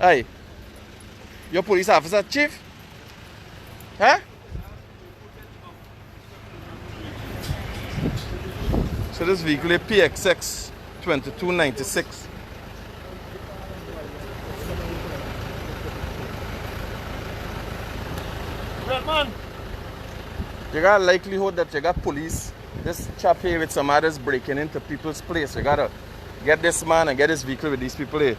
Hey, your police officer, chief? Huh? So this vehicle is PXX 2296. Red man. You got a likelihood that you got police. This chap here with some others breaking into people's place. You gotta get this man and get this vehicle with these people here.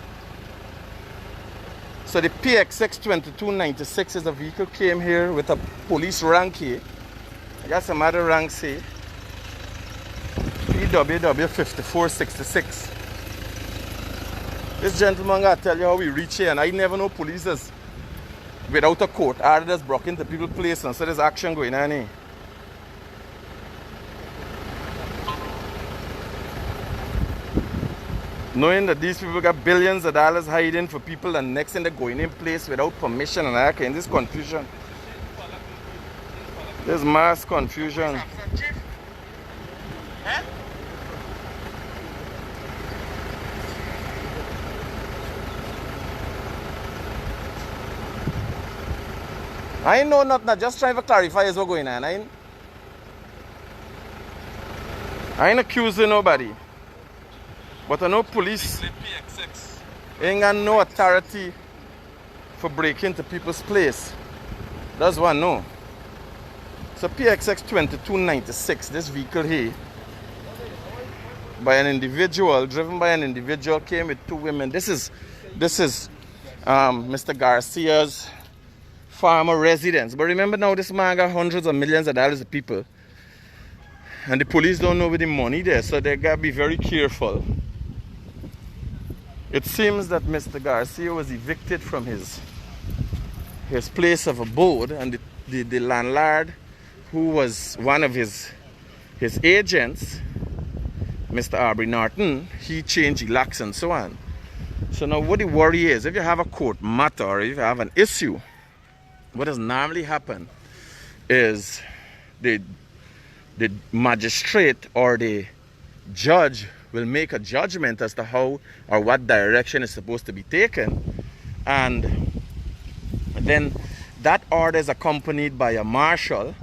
So the PXX 2296 is a vehicle came here with a police rank here. I got some other ranks here. PWW 5466. This gentleman gotta tell you how we reach here, and I never know police is without a court order just broke into people's place, and so there's action going on here. Knowing that these people got billions of dollars hiding for people, and next thing they're going in place without permission and that kind. This confusion. There's mass confusion. I ain't know nothing, I'm just trying to clarify what's going on. I ain't accusing nobody. But I know police ain't got no authority for breaking into people's place. That's one no. So PXX 2296, this vehicle here, by an individual, driven by an individual, came with two women. This is Mr. Garcia's farmer residence. But remember now, this man got hundreds of millions of dollars of people. And the police don't know where the money there, so they gotta be very careful. It seems that Mr. Garcia was evicted from his place of abode, and the landlord, who was one of his agents, Mr. Aubrey Norton, he changed the locks and so on. So now what the worry is, if you have a court matter or if you have an issue, what has normally happened is the magistrate or the judge will make a judgment as to how or what direction is supposed to be taken, and then that order is accompanied by a marshal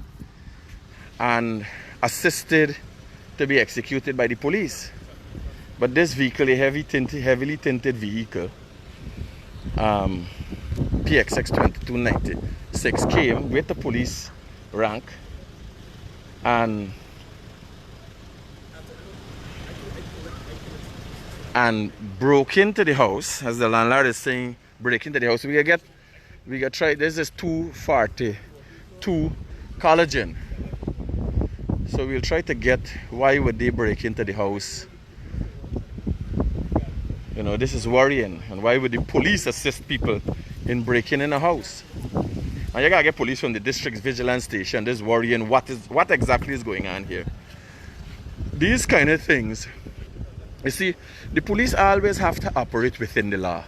and assisted to be executed by the police. But this vehicle, a heavily tinted vehicle, PXX 2296, came with the police rank and broke into the house, as the landlord is saying, break into the house. We got try. This is 242 collagen. So we'll try to get why would they break into the house. You know, this is worrying. And why would the police assist people in breaking in a house? And you gotta get police from the district's vigilance station. This is worrying. What exactly is going on here? These kind of things. You see, the police always have to operate within the law.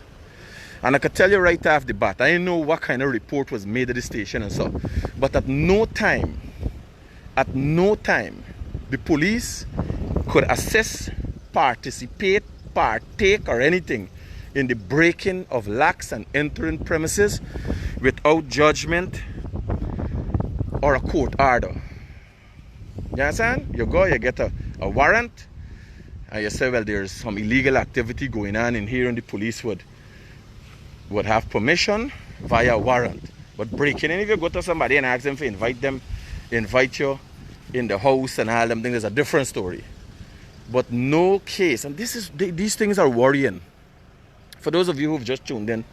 And I can tell you right off the bat, I know what kind of report was made at the station and so. But at no time, the police could assist, participate, partake or anything in the breaking of locks and entering premises without judgment or a court order. You understand? You go, you get a warrant, and you say, well, there's some illegal activity going on in here, and the police would have permission via warrant. But breaking in, if you go to somebody and ask them to invite you in the house and all them things, is a different story. But no case, and these things are worrying. For those of you who've just tuned in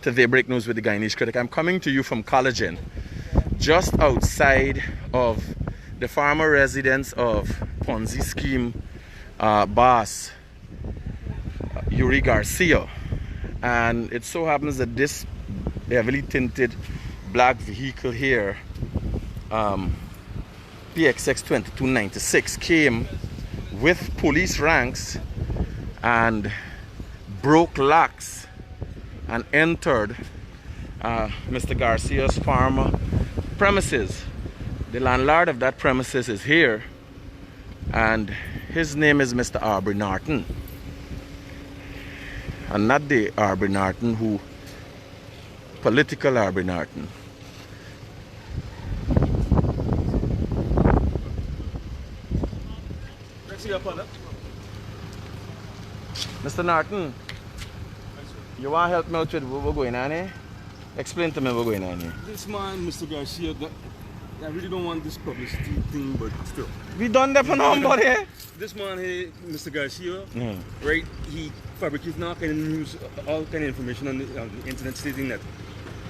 to the Break News with the Guyanese Critic, I'm coming to you from Collagen, just outside of the farmer residence of PONZI scheme boss Yuri Garcia. And it so happens that this heavily tinted black vehicle here, PXX 2296, came with police ranks and broke locks and entered Mr. Garcia's farm premises. The landlord of that premises is here, and his name is Mr. Aubrey Norton, and not the Aubrey Norton who political Aubrey Norton. Mr. Norton, you want to help me out with what we're going on here? Explain to me what's going on here. This man, Mr. Garcia, I really don't want this publicity thing, but still. We done that for nobody. This man here, Mr. Garcia, right, he fabricates all kind of news, all kind of information on the internet stating that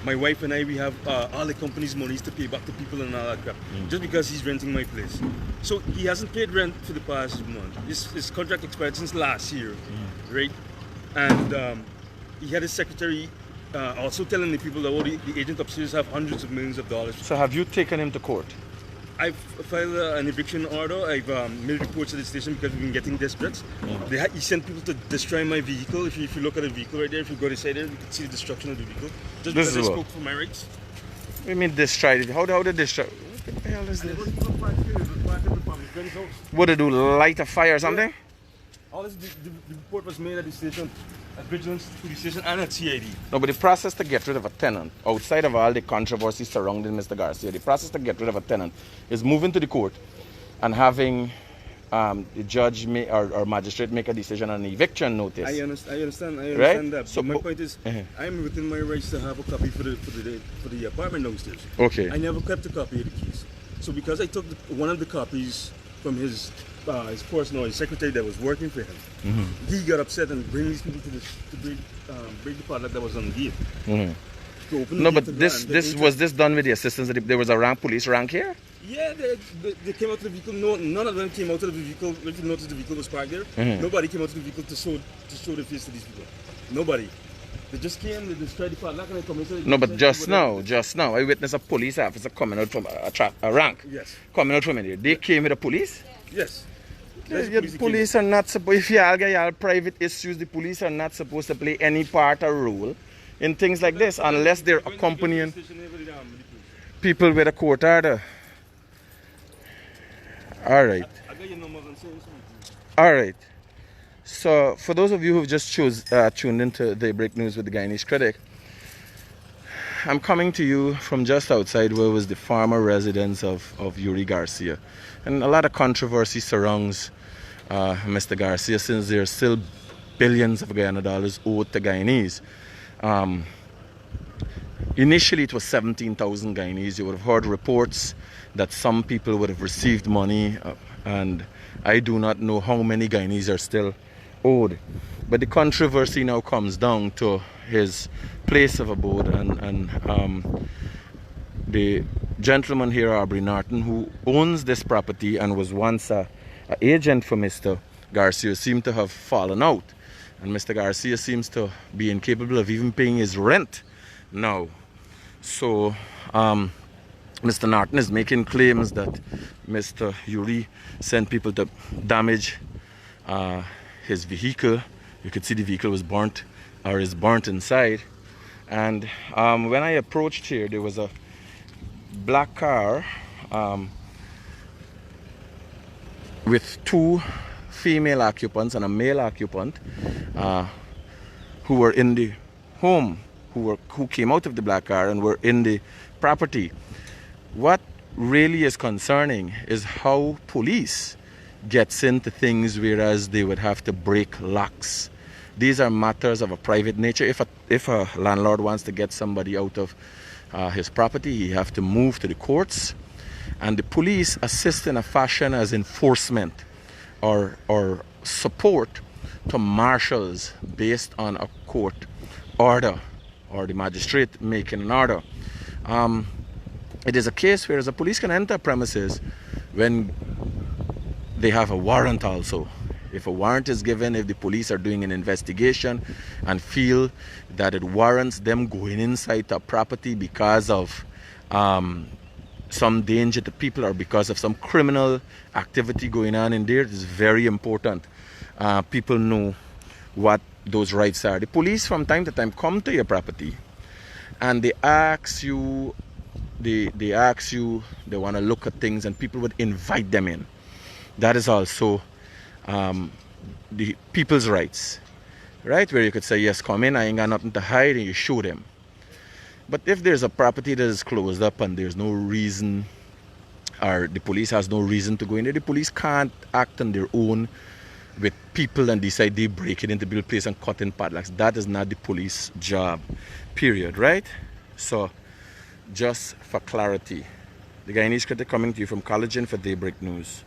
my wife and I, we have all the company's monies to pay back to people and all that crap, just because he's renting my place. So he hasn't paid rent for the past month. His contract expired since last year, right? And he had his secretary also telling the people that all the agent upstairs have hundreds of millions of dollars. So have you taken him to court? I've filed an eviction order. I've made reports at the station because we've been getting desperate. He sent people to destroy my vehicle. If you look at the vehicle right there, if you go inside there, you can see the destruction of the vehicle. Just because I spoke for my rights. What do you mean destroy it? How they destroy? What the hell is this? What they do? Light a fire or something? All this, the report was made at the station, at Vigilance Police Station and at CID. No, but the process to get rid of a tenant, outside of all the controversy surrounding Mr. Garcia, the process to get rid of a tenant is moving to the court and having the judge or magistrate make a decision on an eviction notice. I understand right? that. So, my point is, I'm within my rights to have a copy for the apartment downstairs. Okay. I never kept a copy of the keys. So because I took one of the copies from his personal, his secretary that was working for him, he got upset and bring these people to break the padlock that was on the gate. To open no, the but gate was this done with the assistance that there was a police rank here? Yeah, they came out of the vehicle. No, none of them came out of the vehicle. If you notice, the vehicle was parked there. Nobody came out of the vehicle to show the face to these people. Nobody. They just came, they destroyed the padlock and they come inside. No, but just now, I witnessed a police officer coming out from a rank. Yes. Coming out from in there. They came with the police? Yes. The police are not supposed, if y'all get y'all private issues, the police are not supposed to play any part or role in things like this unless they're accompanying people with a court order. Alright. Alright. So, for those of you who've just tuned into the Break News with the Guyanese Critic, I'm coming to you from just outside where was the former residence of Yuri Garcia. And a lot of controversy surrounds Mr. Garcia since there's still billions of Guyana dollars owed to Guyanese. Initially it was 17,000 Guyanese. You would have heard reports that some people would have received money and I do not know how many Guyanese are still owed. But the controversy now comes down to his place of abode and the gentleman here, Aubrey Norton, who owns this property and was once an agent for Mr. Garcia, seemed to have fallen out. And Mr. Garcia seems to be incapable of even paying his rent now. So Mr. Norton is making claims that Mr. Yuri sent people to damage his vehicle. You could see the vehicle was burnt or is burnt inside. And when I approached here, there was a black car with two female occupants and a male occupant who were in the home, who came out of the black car and were in the property. What really is concerning is how police gets into things whereas they would have to break locks. These are matters of a private nature. If a landlord wants to get somebody out of his property, he have to move to the courts, and the police assist in a fashion as enforcement or support to marshals based on a court order or the magistrate making an order. It is a case where the police can enter premises when they have a warrant also. If a warrant is given, if the police are doing an investigation and feel that it warrants them going inside a property because of some danger to people or because of some criminal activity going on in there, it is very important. People know what those rights are. The police from time to time come to your property and they ask you, they want to look at things, and people would invite them in. That is also the people's rights, right? Where you could say, yes, come in, I ain't got nothing to hide, and you show them. But if there's a property that is closed up and there's no reason, or the police has no reason to go in there, the police can't act on their own with people and decide they break it into build place and cut in padlocks. That is not the police job, period, right? So, just for clarity, the Guyanese Critic coming to you from College Inn for Daybreak News.